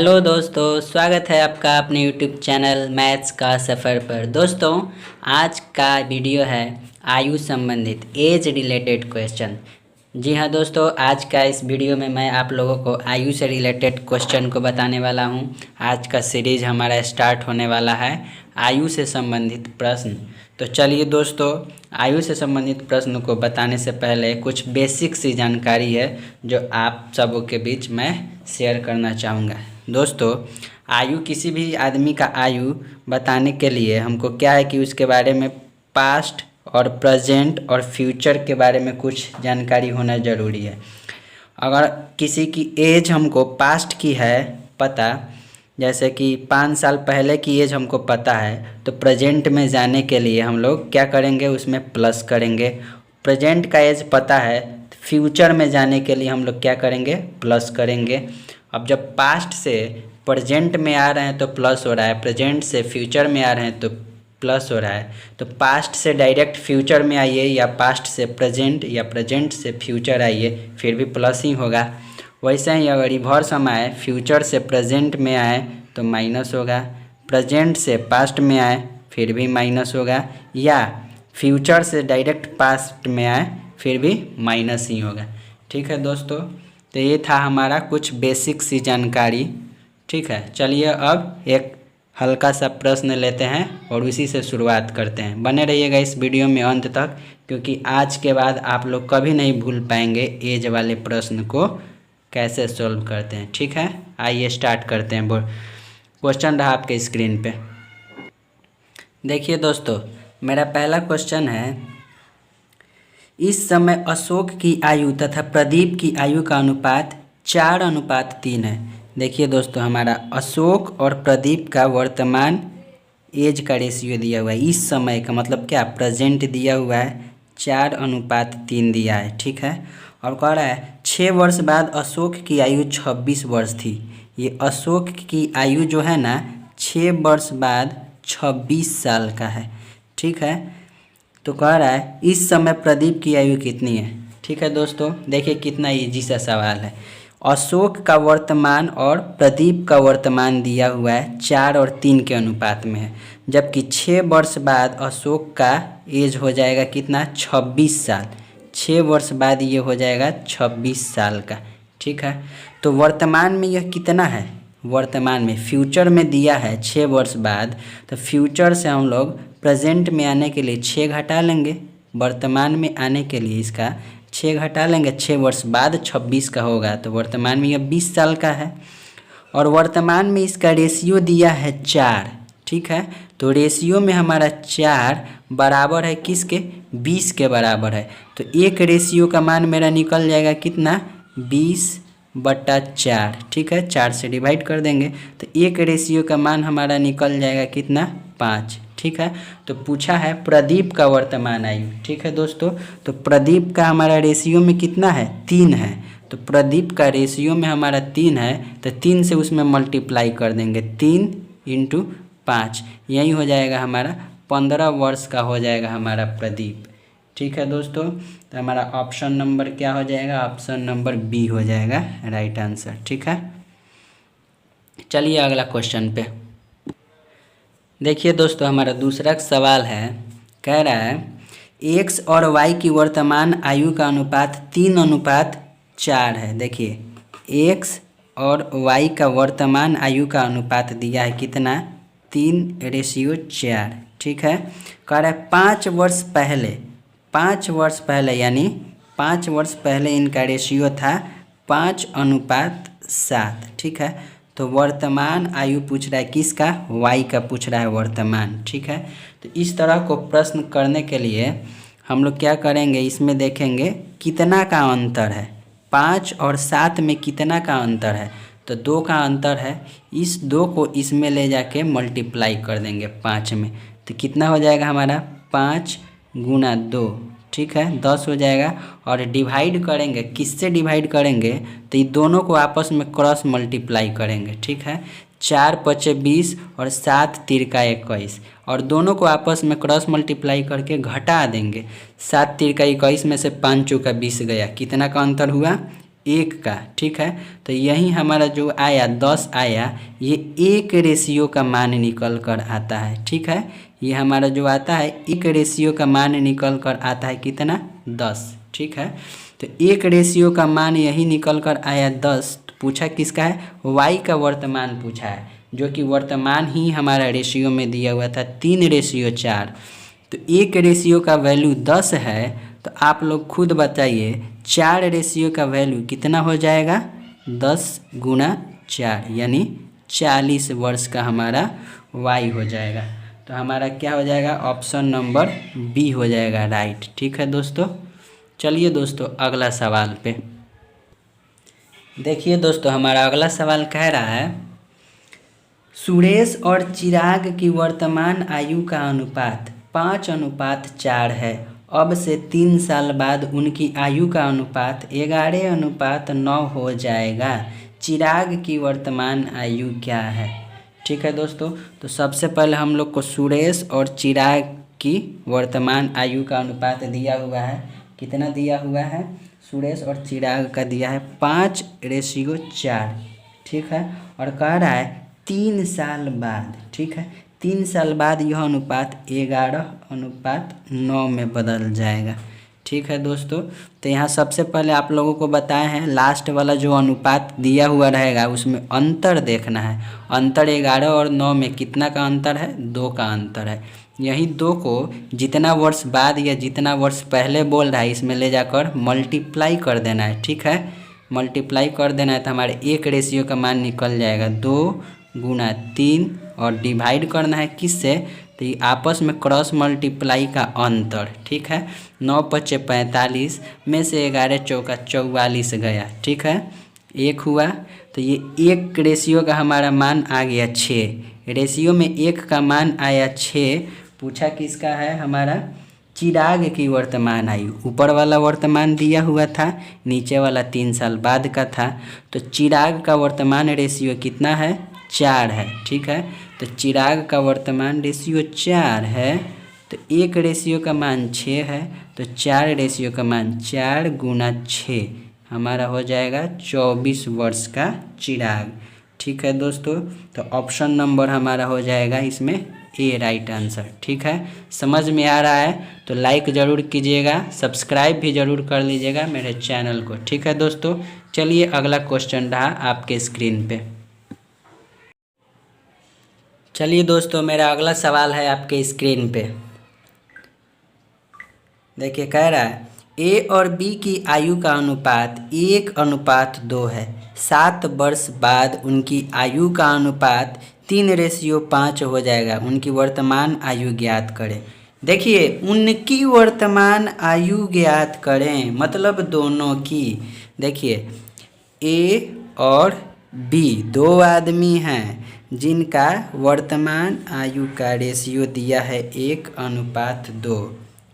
Hello दोस्तों, स्वागत है आपका अपने यूट्यूब चैनल मैथ्स का सफ़र पर। दोस्तों, आज का वीडियो है आयु संबंधित एज रिलेटेड क्वेश्चन। जी हाँ दोस्तों, आज का इस वीडियो में मैं आप लोगों को आयु से रिलेटेड क्वेश्चन को बताने वाला हूँ। आज का सीरीज हमारा स्टार्ट होने वाला है आयु से संबंधित प्रश्न। तो चलिए दोस्तों, आयु से संबंधित प्रश्न को बताने से पहले कुछ बेसिक सी जानकारी है जो आप सबों के बीच मैं शेयर करना चाहूँगा। दोस्तों, आयु किसी भी आदमी का आयु बताने के लिए हमको क्या है कि उसके बारे में पास्ट और प्रेजेंट और फ्यूचर के बारे में कुछ जानकारी होना ज़रूरी है। अगर किसी की एज हमको पास्ट की है पता, जैसे कि 5 साल पहले की एज हमको पता है, तो प्रेजेंट में जाने के लिए हम लोग क्या करेंगे, उसमें प्लस करेंगे। प्रेजेंट का एज पता है, फ्यूचर में जाने के लिए हम लोग क्या करेंगे, प्लस करेंगे। अब जब पास्ट से प्रेजेंट में आ रहे हैं तो प्लस हो रहा है, प्रेजेंट से फ्यूचर में आ रहे हैं तो प्लस हो रहा है। तो पास्ट से डायरेक्ट फ्यूचर में आइए या पास्ट से प्रेजेंट या प्रेजेंट से फ्यूचर आइए, फिर भी प्लस ही होगा। वैसे ही अगर रिवर्स हम आए, फ्यूचर से प्रेजेंट में आए तो माइनस होगा, प्रेजेंट से पास्ट में आए फिर भी माइनस होगा, या फ्यूचर से डायरेक्ट पास्ट में आए फिर भी माइनस ही होगा। ठीक है दोस्तों, तो ये था हमारा कुछ बेसिक सी जानकारी। ठीक है, चलिए अब एक हल्का सा प्रश्न लेते हैं और उसी से शुरुआत करते हैं। बने रहिएगा इस वीडियो में अंत तक, क्योंकि आज के बाद आप लोग कभी नहीं भूल पाएंगे एज वाले प्रश्न को कैसे सॉल्व करते हैं। ठीक है, आइए स्टार्ट करते हैं। क्वेश्चन रहा आपके स्क्रीन पे। देखिए दोस्तों, मेरा पहला क्वेश्चन है, इस समय अशोक की आयु तथा प्रदीप की आयु का अनुपात 4:3 है। देखिए दोस्तों, हमारा अशोक और प्रदीप का वर्तमान एज का रेशियो दिया हुआ है। इस समय का मतलब क्या, प्रेजेंट दिया हुआ है, 4:3 दिया है। ठीक है, और कह रहा है 6 वर्ष बाद अशोक की आयु 26 वर्ष थी। ये अशोक की आयु जो है ना, 6 वर्ष बाद 26 साल का है। ठीक है, तो कह रहा है इस समय प्रदीप की आयु कितनी है। ठीक है दोस्तों, देखिए कितना इजी सा सवाल है। अशोक का वर्तमान और प्रदीप का वर्तमान दिया हुआ है 4 और 3 के अनुपात में है, जबकि 6 वर्ष बाद अशोक का एज हो जाएगा कितना, 26 साल। 6 वर्ष बाद ये हो जाएगा 26 साल का। ठीक है, तो वर्तमान में यह कितना है, वर्तमान में फ्यूचर में दिया है 6 वर्ष बाद, तो फ्यूचर से हम लोग प्रेजेंट में आने के लिए 6 घटा लेंगे, वर्तमान में आने के लिए इसका 6 घटा लेंगे। 6 वर्ष बाद 26 का होगा, तो वर्तमान में यह 20 साल का है। और वर्तमान में इसका रेशियो दिया है 4। ठीक है, तो रेशियो में हमारा 4 बराबर है किसके, 20 के बराबर है। तो एक रेशियो का मान मेरा निकल जाएगा कितना, 20/4। ठीक है, 4 से डिवाइड कर देंगे तो एक रेशियो का मान हमारा निकल जाएगा कितना, 5। ठीक है, तो पूछा है प्रदीप का वर्तमान आयु। ठीक है दोस्तों, तो प्रदीप का हमारा रेशियो में कितना है, 3 है। तो प्रदीप का रेशियो में हमारा 3 है, तो 3 से उसमें मल्टीप्लाई कर देंगे, 3 × 5, यही हो जाएगा हमारा 15 वर्ष का हो जाएगा हमारा प्रदीप। ठीक है दोस्तों, तो हमारा ऑप्शन नंबर क्या हो जाएगा, ऑप्शन नंबर बी हो जाएगा राइट आंसर। ठीक है, चलिए अगला क्वेश्चन पे। देखिए दोस्तों, हमारा दूसरा सवाल है, कह रहा है x और y की वर्तमान आयु का अनुपात 3:4 है। देखिए x और y का वर्तमान आयु का अनुपात दिया है कितना, 3:4। ठीक है, कह रहा है 5 वर्ष पहले यानी 5 वर्ष पहले इनका रेशियो था 5:7। ठीक है, तो वर्तमान आयु पूछ रहा है किसका, y का पूछ रहा है वर्तमान। ठीक है, तो इस तरह को प्रश्न करने के लिए हम लोग क्या करेंगे, इसमें देखेंगे कितना का अंतर है, 5 और 7 में कितना का अंतर है, तो 2 का अंतर है। इस 2 को इसमें ले जाके मल्टीप्लाई कर देंगे 5 में, तो कितना हो जाएगा हमारा, 5 × 2। ठीक है, 10 हो जाएगा। और डिवाइड करेंगे, किससे डिवाइड करेंगे, तो ये दोनों को आपस में क्रॉस मल्टीप्लाई करेंगे। ठीक है, 4 × 5 = 20 और 7 × 3 = 21, और दोनों को आपस में क्रॉस मल्टीप्लाई करके घटा देंगे। 7 × 3 = 21 में से 5 × 4 = 20 गया, कितना का अंतर हुआ, 1 का, ठीक है। तो यही हमारा जो आया 10 आया, ये 1 रेशियो का मान निकल कर आता है, ठीक है। ये हमारा जो आता है 1 रेशियो का मान निकल कर आता है कितना, 10, ठीक है। तो 1 रेशियो का मान यही निकल कर आया 10। तो पूछा किसका है, y का वर्तमान पूछा है, जो कि वर्तमान ही हमारा रेशियो में दिया हुआ था 3:4। तो 1 रेशियो का वैल्यू 10 है, तो आप लोग खुद बताइए 4 रेशियो का वैल्यू कितना हो जाएगा, 10 गुणा 4 यानी 40 वर्ष का हमारा y हो जाएगा। तो हमारा क्या हो जाएगा, ऑप्शन नंबर बी हो जाएगा राइट, ठीक है दोस्तों। चलिए दोस्तों अगला सवाल पे देखिए दोस्तों, हमारा अगला सवाल कह रहा है सुरेश और चिराग की वर्तमान आयु का अनुपात 5:4 है। अब से 3 साल बाद उनकी आयु का अनुपात 11:9 हो जाएगा। चिराग की वर्तमान आयु क्या है, ठीक है दोस्तों। तो सबसे पहले हम लोग को सुरेश और चिराग की वर्तमान आयु का अनुपात दिया हुआ है, कितना दिया हुआ है, सुरेश और चिराग का दिया है 5:4, ठीक है। और कह रहा है 3 साल बाद, ठीक है, 3 साल बाद यह अनुपात 11:9 में बदल जाएगा, ठीक है दोस्तों। तो यहाँ सबसे पहले आप लोगों को बताए हैं लास्ट वाला जो अनुपात दिया हुआ रहेगा उसमें अंतर देखना है। अंतर 11 और 9 में कितना का अंतर है, 2 का अंतर है। यही 2 को जितना वर्ष बाद या जितना वर्ष पहले बोल रहा है इसमें ले जाकर मल्टीप्लाई कर देना है, ठीक है। मल्टीप्लाई कर देना है तो हमारे 1 रेशियो का मान निकल जाएगा 2 गुणा 3 और डिवाइड करना है किससे, तो ये आपस में क्रॉस मल्टीप्लाई का अंतर, ठीक है। 9 × 5 = 45 में से 11 × 4 = 44 गया, ठीक है, 1 हुआ। तो ये 1 रेशियो का हमारा मान आ गया 6, रेशियो में 1 का मान आया 6। पूछा किसका है, हमारा चिराग की वर्तमान आयु। ऊपर वाला वर्तमान दिया हुआ था, नीचे वाला 3 साल बाद का था। तो चिराग का वर्तमान रेशियो कितना है, 4 है, ठीक है। तो चिराग का वर्तमान रेशियो 4 है, तो 1 रेशियो का मान 6 है, तो 4 रेशियो का मान 4 गुणा 6 हमारा हो जाएगा 24 वर्ष का चिराग, ठीक है दोस्तों। तो ऑप्शन नंबर हमारा हो जाएगा इसमें ए राइट आंसर, ठीक है। समझ में आ रहा है तो लाइक ज़रूर कीजिएगा, सब्सक्राइब भी ज़रूर कर लीजिएगा मेरे चैनल को, ठीक है दोस्तों। चलिए अगला क्वेश्चन रहा आपके स्क्रीन पे। चलिए दोस्तों मेरा अगला सवाल है आपके स्क्रीन पे। देखिए कह रहा है ए और बी की आयु का अनुपात 1:2 है। 7 वर्ष बाद उनकी आयु का अनुपात 3:5 हो जाएगा। उनकी वर्तमान आयु ज्ञात करें। देखिए उनकी वर्तमान आयु ज्ञात करें मतलब दोनों की। देखिए ए और बी 2 आदमी हैं जिनका वर्तमान आयु का रेशियो दिया है 1:2,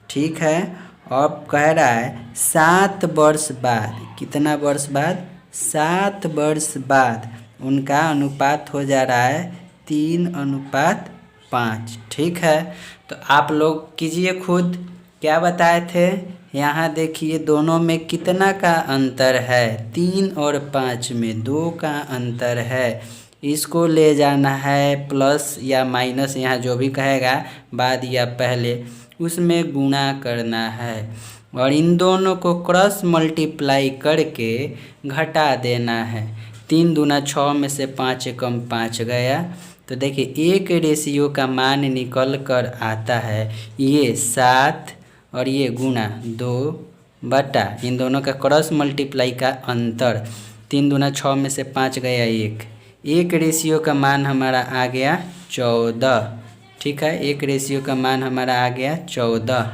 ठीक है। अब कह रहा है 7 वर्ष बाद, कितना वर्ष बाद, 7 वर्ष बाद उनका अनुपात हो जा रहा है 3:5, ठीक है। तो आप लोग कीजिए खुद, क्या बताए थे, यहाँ देखिए दोनों में कितना का अंतर है, 3 और 5 में 2 का अंतर है। इसको ले जाना है प्लस या माइनस, यहाँ जो भी कहेगा बाद या पहले उसमें गुणा करना है और इन दोनों को क्रॉस मल्टीप्लाई करके घटा देना है। 3 दूना 6 में से 5 कम 5 गया। तो देखिए 1 रेशियो का मान निकल कर आता है ये 7 और ये गुणा 2 बटा इन दोनों का क्रॉस मल्टीप्लाई का अंतर। 3 दूना 6 में से 5 गया 1 रेशियो का मान हमारा आ गया 14, ठीक है। 1 रेशियो का मान हमारा आ गया 14।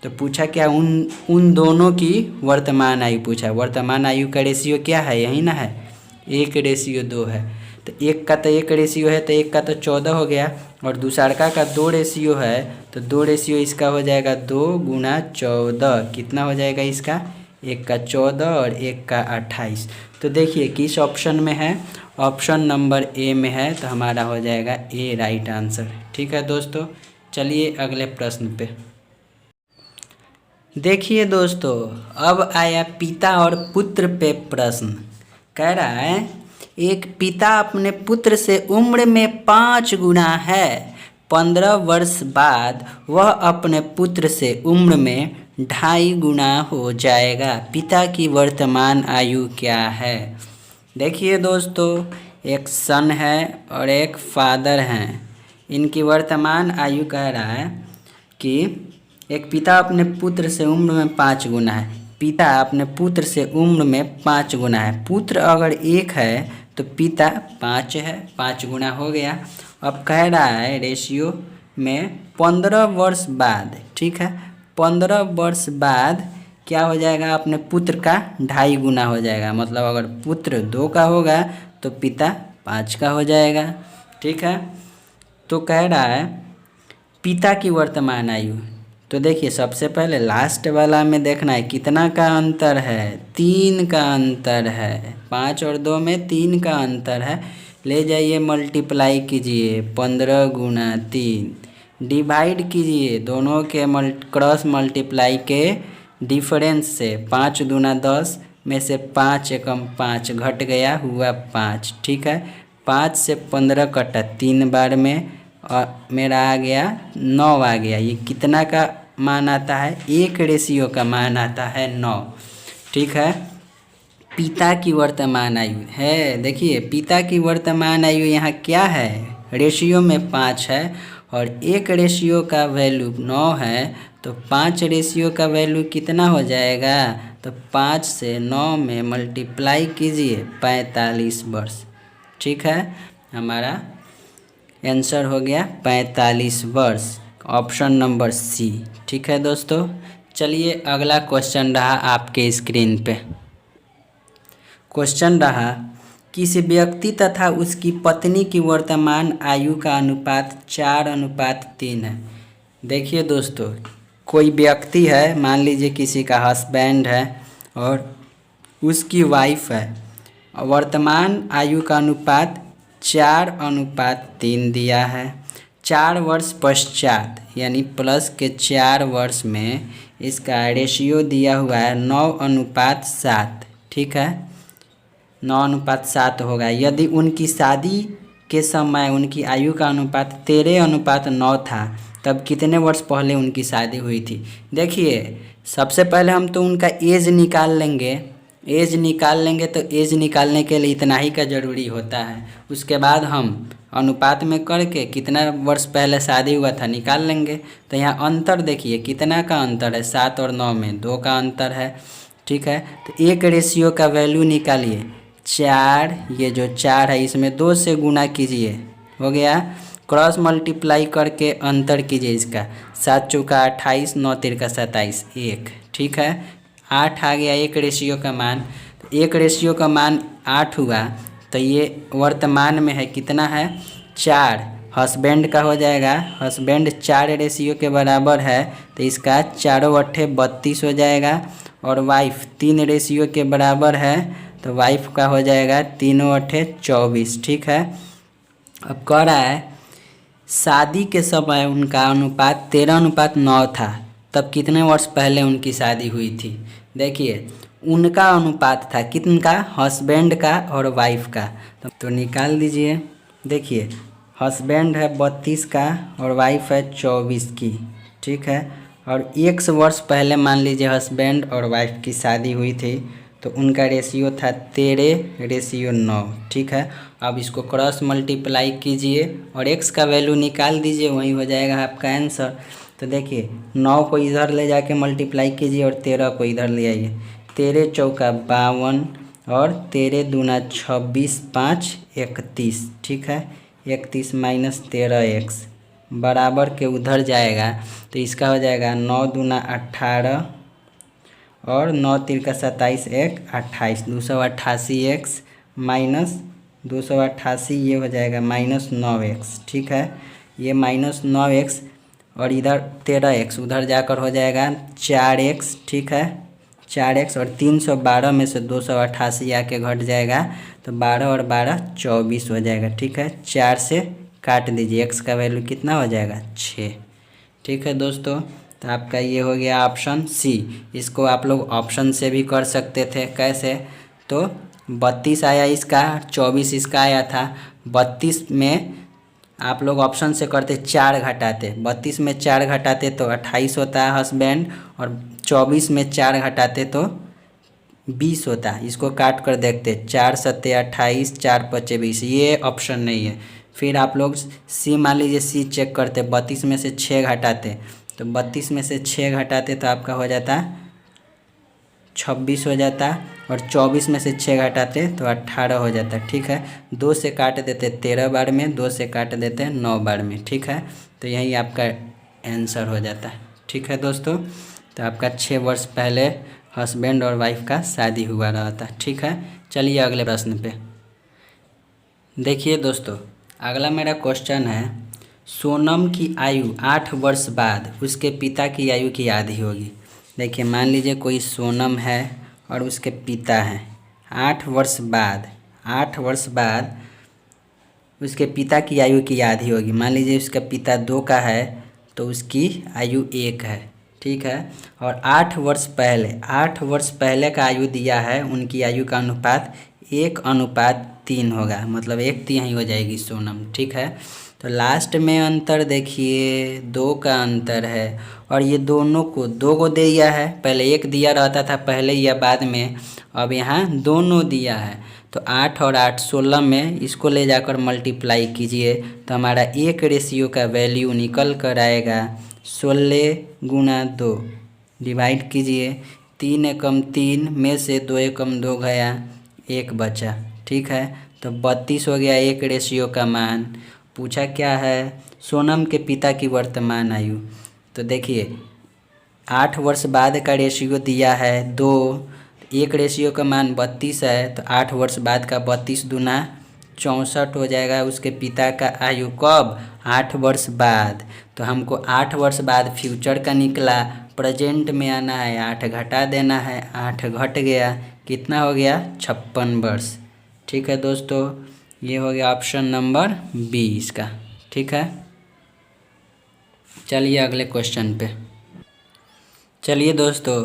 तो पूछा क्या, उन दोनों की वर्तमान आयु पूछा। वर्तमान आयु का रेशियो क्या है, यही ना है, 1:2 है। तो एक का तो 1 रेशियो है तो एक का तो 14 हो गया और दूसरा का 2 रेशियो है तो 2 रेशियो इसका हो जाएगा 2 गुणा 14, कितना हो जाएगा इसका, 1 का 14 और 1 का 28। तो देखिए किस ऑप्शन में है, ऑप्शन नंबर ए में है, तो हमारा हो जाएगा ए राइट आंसर, ठीक है दोस्तों। चलिए अगले प्रश्न पे। देखिए दोस्तों, अब आया पिता और पुत्र पे प्रश्न। कह रहा है एक पिता अपने पुत्र से उम्र में 5 गुना है। 15 वर्ष बाद वह अपने पुत्र से उम्र में 2.5 गुना हो जाएगा। पिता की वर्तमान आयु क्या है? देखिए दोस्तों, एक सन है और एक फादर हैं। इनकी वर्तमान आयु कह रहा है कि एक पिता अपने पुत्र से उम्र में 5 गुना है। पिता अपने पुत्र से उम्र में 5 गुना है। पुत्र अगर 1 है तो पिता 5 है, 5 गुना हो गया। अब कह रहा है रेशियो में 15 वर्ष बाद, ठीक है, 15 वर्ष बाद क्या हो जाएगा? अपने पुत्र का 2.5 गुना हो जाएगा। मतलब अगर पुत्र 2 का होगा तो पिता 5 का हो जाएगा, ठीक है। तो कह रहा है पिता की वर्तमान आयु। तो देखिए सबसे पहले लास्ट वाला में देखना है कितना का अंतर है। 3 का अंतर है। 5 और 2 में 3 का अंतर है। ले जाइए मल्टीप्लाई कीजिए, 15 गुना 3, डिवाइड कीजिए दोनों के क्रॉस मल्टीप्लाई के डिफरेंस से। 5 दूना 10 में से 5 एकम 5 घट गया, हुआ 5, ठीक है। 5 से 15 कटा 3 बार में और मेरा आ गया 9 आ गया। ये कितना का मान आता है? 1 रेशियो का मान आता है 9, ठीक है। पिता की वर्तमान आयु है, देखिए पिता की वर्तमान आयु यहाँ क्या है? रेशियो में 5 है और 1 रेशियो का वैल्यू 9 है, तो 5 रेशियो का वैल्यू कितना हो जाएगा? तो 5 से 9 में मल्टीप्लाई कीजिए, 45 वर्ष, ठीक है। हमारा आंसर हो गया 45 वर्ष, ऑप्शन नंबर सी, ठीक है दोस्तों। चलिए अगला क्वेश्चन रहा आपके स्क्रीन पे। क्वेश्चन रहा किसी व्यक्ति तथा उसकी पत्नी की वर्तमान आयु का अनुपात 4:3 है। देखिए दोस्तों, कोई व्यक्ति है, मान लीजिए किसी का हस्बैंड है और उसकी वाइफ है। वर्तमान आयु का अनुपात 4:3 दिया है। 4 वर्ष पश्चात यानी प्लस के 4 वर्ष में इसका रेशियो दिया हुआ है 9:7, ठीक है। 9:7 होगा। यदि उनकी शादी के समय उनकी आयु का अनुपात 13:9 था, तब कितने वर्ष पहले उनकी शादी हुई थी? देखिए सबसे पहले हम तो उनका एज निकाल लेंगे। एज निकाल लेंगे तो एज निकालने के लिए इतना ही का ज़रूरी होता है। उसके बाद हम अनुपात में करके कितना वर्ष पहले शादी हुआ था निकाल लेंगे। तो यहाँ अंतर देखिए कितना का अंतर है, 7 और 9 में 2 का अंतर है, ठीक है। तो 1 रेशियो का वैल्यू निकालिए, 4, ये जो 4 है इसमें 2 से गुना कीजिए, हो गया। क्रॉस मल्टीप्लाई करके अंतर कीजिए इसका, 7 चौका 28, 9 तिरका 27, 1, ठीक है। 8 आ गया 1 रेशियो का मान। 1 रेशियो का मान 8 हुआ, तो ये वर्तमान में है कितना है? 4। हस्बैंड का हो जाएगा, हस्बैंड 4 रेशियो के बराबर है, तो इसका 4 अट्ठे 32 हो जाएगा। और वाइफ 3 रेशियो के बराबर है, तो वाइफ का हो जाएगा 3 अट्ठे 24, ठीक है। अब कह रहा है शादी के समय उनका अनुपात 13:9 था, तब कितने वर्ष पहले उनकी शादी हुई थी? देखिए उनका अनुपात था किनका? हस्बैंड का और वाइफ का। तो निकाल दीजिए। देखिए हस्बैंड है 32 का और वाइफ है 24 की, ठीक है। और 1 वर्ष पहले मान लीजिए हस्बैंड और वाइफ की शादी हुई थी, तो उनका रेशियो था 13:9, ठीक है। अब इसको क्रॉस मल्टीप्लाई कीजिए और x का वैल्यू निकाल दीजिए, वही हो जाएगा आपका आंसर। तो देखिए 9 को इधर ले जाके मल्टीप्लाई कीजिए और 13 को इधर ले आइए। 13 चौका 52 और 13 दूना 26, 5 31, ठीक है। 31 माइनस 13x बराबर के उधर जाएगा, तो इसका हो जाएगा 9 दूना 18 और 9 तिरका 27, 1 28, 288x माइनस 288, ये हो जाएगा -9x, ठीक है। ये -9x और इधर 13x उधर जाकर हो जाएगा 4x, ठीक है। 4x और 312 में से 288 आके घट जाएगा, तो 12 और 12 24 हो जाएगा, ठीक है। 4 से काट दीजिए, x का वैल्यू कितना हो जाएगा? 6, ठीक है दोस्तों। तो आपका ये हो गया ऑप्शन सी। इसको आप लोग ऑप्शन से भी कर सकते थे। कैसे? तो 32 आया इसका, 24 इसका आया था। 32 में आप लोग ऑप्शन से करते 4 घटाते, 32 में 4 घटाते तो 28 होता है हस्बैंड, और 24 में 4 घटाते तो 20 होता है। इसको काट कर देखते, 4 सत्ते 28, 4 पचे 20, ये ऑप्शन नहीं है। फिर आप लोग सी, मान लीजिए सी चेक करते, 32 में से 6 घटाते, तो 32 में से 6 घटाते तो आपका हो जाता 26 हो जाता, और 24 में से 6 घटाते तो 18 हो जाता। ठीक है, 2 से काट देते 13 बार में, 2 से काट देते 9 बार में। ठीक है, तो यही आपका आंसर हो जाता है। ठीक है दोस्तों, तो आपका 6 वर्ष पहले हस्बैंड और वाइफ का शादी हुआ रहा था। ठीक है, चलिए अगले प्रश्न पे देखिए दोस्तों। अगला मेरा क्वेश्चन है, सोनम की आयु 8 वर्ष बाद उसके पिता की आयु की आधी होगी। देखिए, मान लीजिए कोई सोनम है और उसके पिता हैं। 8 वर्ष बाद, 8 वर्ष बाद उसके पिता की आयु की आधी होगी। मान लीजिए उसका पिता 2 का है तो उसकी आयु 1 है। ठीक है, और 8 वर्ष पहले, 8 वर्ष पहले का आयु दिया है, उनकी आयु का अनुपात 1:3 होगा, मतलब 1/3 हो जाएगी सोनम। ठीक है, तो लास्ट में अंतर देखिए 2 का अंतर है, और ये दोनों को 2 को दे दिया है। पहले 1 दिया रहता था पहले या बाद में, अब यहाँ दोनों दिया है। तो 8 और 8 16 में, इसको ले जाकर मल्टीप्लाई कीजिए तो हमारा 1 रेशियो का वैल्यू निकल कर आएगा 16 गुणा 2, डिवाइड कीजिए, 3 एकम 3 में से 2 एकम 2 गया, 1 बचा। ठीक है, तो 32 हो गया 1 रेशियो का मान। पूछा क्या है? सोनम के पिता की वर्तमान आयु। तो देखिए 8 वर्ष बाद का रेशियो दिया है 2, 1 रेशियो का मान 32 है, तो 8 वर्ष बाद का 32 दूना 64 हो जाएगा उसके पिता का आयु। कब? 8 वर्ष बाद। तो हमको 8 वर्ष बाद फ्यूचर का निकला, प्रेजेंट में आना है, 8 घटा देना है, 8 घट गया, कितना हो गया? 56 वर्ष। ठीक है दोस्तों, ये हो गया ऑप्शन नंबर बी इसका। ठीक है, चलिए अगले क्वेश्चन पे। चलिए दोस्तों,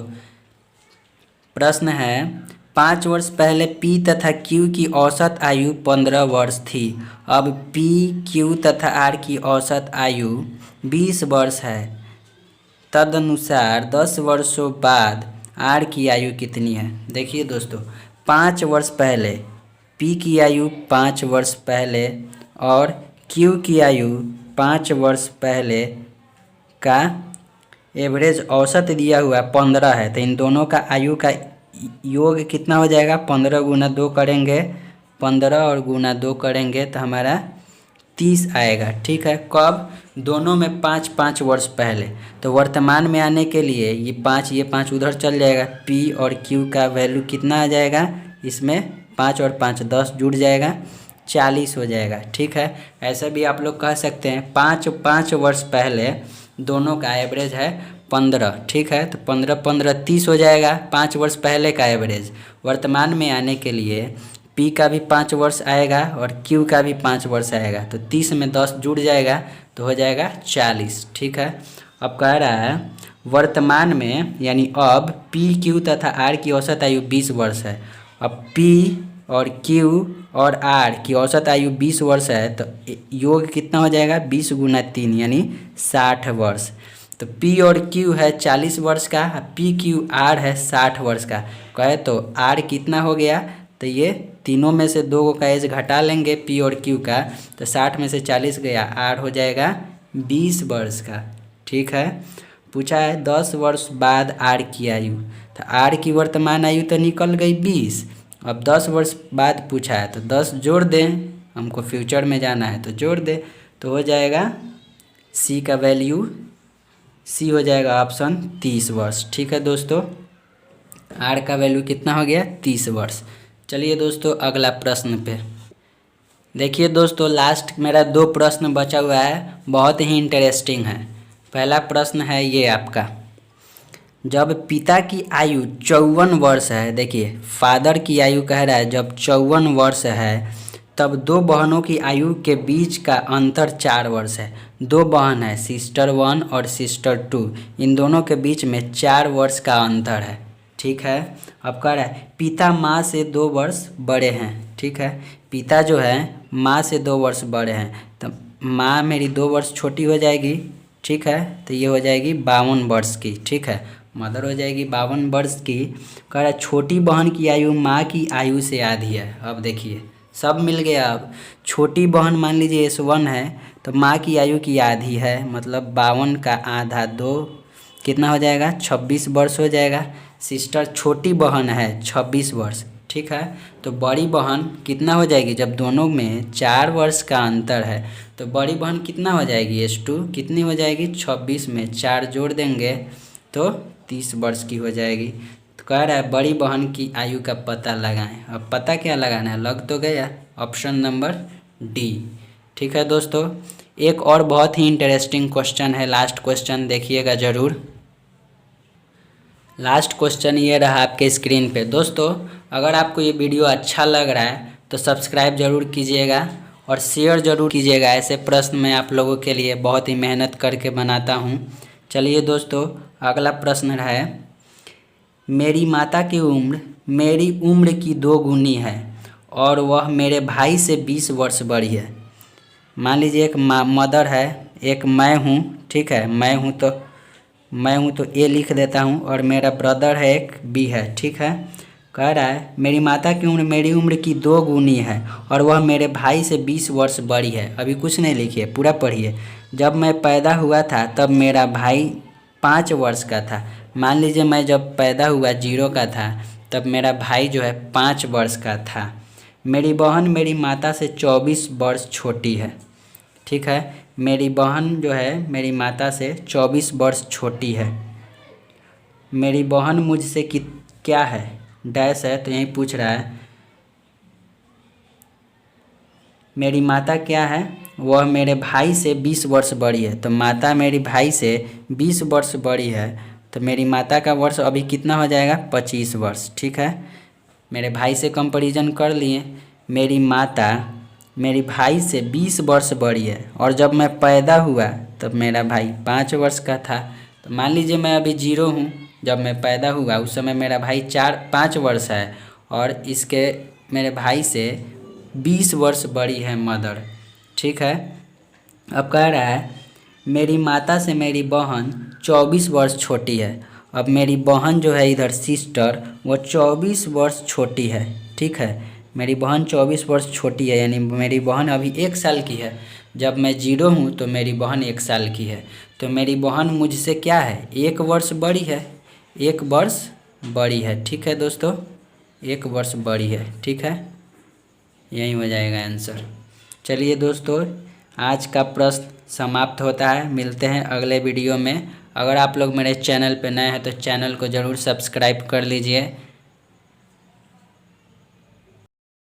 प्रश्न है, 5 वर्ष पहले P तथा Q की औसत आयु 15 वर्ष थी। अब P, Q तथा R की औसत आयु 20 वर्ष है। तदनुसार 10 वर्षों बाद R की आयु कितनी है? देखिए दोस्तों, 5 वर्ष पहले P की आयु 5 वर्ष पहले और Q की आयु 5 वर्ष पहले का एवरेज औसत दिया हुआ 15 है। तो इन दोनों का आयु का योग कितना हो जाएगा? 15 गुना 2 करेंगे, 15 और गुना 2 करेंगे तो हमारा 30 आएगा। ठीक है, कब? दोनों में 5-5 वर्ष पहले। तो वर्तमान में आने के लिए ये 5 उधर चल जाएगा, P और Q का वैल्यू कितना आ जाएगा? इसमें 5 और 5 10 जुड़ जाएगा, 40 हो जाएगा। ठीक है, ऐसा भी आप लोग कह सकते हैं 5 वर्ष पहले दोनों का एवरेज है 15। ठीक है, तो 15-15 30 हो जाएगा, 5 वर्ष पहले का एवरेज। वर्तमान में आने के लिए P का भी 5 वर्ष आएगा और Q का भी 5 वर्ष आएगा, तो 30 में 10 जुड़ जाएगा तो हो जाएगा 40। ठीक है, अब कह रहा है वर्तमान में, यानी अब P, Q तथा R की औसत आयु 20 वर्ष है। अब P और Q और R की औसत आयु 20 वर्ष है, तो योग कितना हो जाएगा? 20 गुना 3 यानी 60 वर्ष। तो P और Q है 40 वर्ष का, P, Q, R है 60 वर्ष का। कहे तो R कितना हो गया? तो ये तीनों में से 2 का एज घटा लेंगे P और Q का, तो 60 में से 40 गया, R हो जाएगा 20 वर्ष का। ठीक है, पूछा है 10 वर्ष बाद R की आयु। तो R की वर्तमान आयु तो निकल गई 20, अब 10 वर्ष बाद पूछा है तो 10 जोड़ दें, हमको फ्यूचर में जाना है तो जोड़ दें, तो हो जाएगा C का वैल्यू, C हो जाएगा ऑप्शन 30 वर्ष। ठीक है दोस्तों, R का वैल्यू कितना हो गया? 30 वर्ष। चलिए दोस्तों अगला प्रश्न पे देखिए दोस्तों, लास्ट मेरा 2 प्रश्न बचा हुआ है, बहुत ही इंटरेस्टिंग है। पहला प्रश्न है ये आपका, जब पिता की आयु 54 वर्ष है, देखिए फादर की आयु कह रहा है जब 54 वर्ष है, तब दो बहनों की आयु के बीच का अंतर 4 वर्ष है। दो बहन है, सिस्टर 1 और सिस्टर 2, इन दोनों के बीच में 4 वर्ष का अंतर है। ठीक है। अब कह रहा है पिता माँ से 2 वर्ष बड़े हैं। ठीक है, पिता जो है माँ से 2 वर्ष बड़े हैं, तो माँ मेरी 2 वर्ष छोटी हो जाएगी। ठीक है, तो ये हो जाएगी 52 वर्ष की। ठीक है, मदर हो जाएगी 52 वर्ष की। कह रहा है छोटी बहन की आयु माँ की आयु से आधी है। अब देखिए सब मिल गया। अब छोटी बहन मान लीजिए S1 है, तो माँ की आयु की आधी है, मतलब 52 का आधा 2 कितना हो जाएगा, 26 वर्ष हो जाएगा। सिस्टर छोटी बहन है 26 वर्ष। ठीक है, तो बड़ी बहन कितना हो जाएगी, जब दोनों में 4 वर्ष का अंतर है तो बड़ी बहन कितना हो जाएगी, S2 कितनी हो जाएगी, 26 में 4 जोड़ देंगे तो 30 वर्ष की हो जाएगी। तो कह रहा है बड़ी बहन की आयु का पता लगाएं। अब पता क्या लगाना है, लग तो गया, ऑप्शन नंबर डी। ठीक है दोस्तों, एक और बहुत ही इंटरेस्टिंग क्वेश्चन है, लास्ट क्वेश्चन देखिएगा ज़रूर। लास्ट क्वेश्चन ये रहा आपके स्क्रीन पे। दोस्तों अगर आपको ये वीडियो अच्छा लग रहा है तो सब्सक्राइब ज़रूर कीजिएगा और शेयर ज़रूर कीजिएगा। ऐसे प्रश्न मैं आप लोगों के लिए बहुत ही मेहनत करके बनाता हूँ। चलिए दोस्तों, अगला प्रश्न है, मेरी माता की उम्र मेरी उम्र की 2 गुनी है और वह मेरे भाई से 20 वर्ष बड़ी है। मान लीजिए एक मदर है, एक मैं हूँ। ठीक है, मैं हूँ तो ए लिख देता हूँ, और मेरा ब्रदर है एक बी है। ठीक है, कह रहा है मेरी माता की उम्र मेरी उम्र की 2 गुनी है और वह मेरे भाई से 20 वर्ष बड़ी है। अभी कुछ नहीं लिखिए, पूरा पढ़िए। जब मैं पैदा हुआ था तब मेरा भाई 5 वर्ष का था। मान लीजिए मैं जब पैदा हुआ 0 का था, तब मेरा भाई जो है 5 वर्ष का था। मेरी बहन मेरी माता से 24 वर्ष छोटी है। ठीक है, मेरी बहन जो है मेरी माता से 24 वर्ष छोटी है। मेरी बहन मुझसे क्या है, डैश है, तो यही पूछ रहा है। मेरी माता क्या है, वह मेरे भाई से 20 वर्ष बड़ी है। तो माता मेरी भाई से 20 वर्ष बड़ी है, तो मेरी माता का वर्ष अभी कितना हो जाएगा, 25 वर्ष। ठीक है, मेरे भाई से कंपैरिजन कर लिए। मेरी माता मेरी भाई से 20 वर्ष बड़ी है और जब मैं पैदा हुआ तब मेरा भाई 5 वर्ष का था। तो मान लीजिए मैं अभी 0 हूँ, जब मैं पैदा हुआ उस समय मेरा भाई 5 वर्ष है और इसके मेरे भाई से 20 वर्ष बड़ी है मदर। ठीक है, अब कह रहा है मेरी माता से मेरी बहन 24 वर्ष छोटी है। अब मेरी बहन जो है इधर सिस्टर, वो 24 वर्ष छोटी है। ठीक है, मेरी बहन 24 वर्ष छोटी है, यानी मेरी बहन अभी 1 साल की है। जब मैं 0 हूँ तो मेरी बहन 1 साल की है। तो मेरी बहन मुझसे क्या है, 1 वर्ष बड़ी है, 1 वर्ष बड़ी है। ठीक है दोस्तों, 1 वर्ष बड़ी है। ठीक है, यही हो जाएगा आंसर। चलिए दोस्तों, आज का प्रश्न समाप्त होता है। मिलते हैं अगले वीडियो में। अगर आप लोग मेरे चैनल पर नए हैं तो चैनल को ज़रूर सब्सक्राइब कर लीजिए।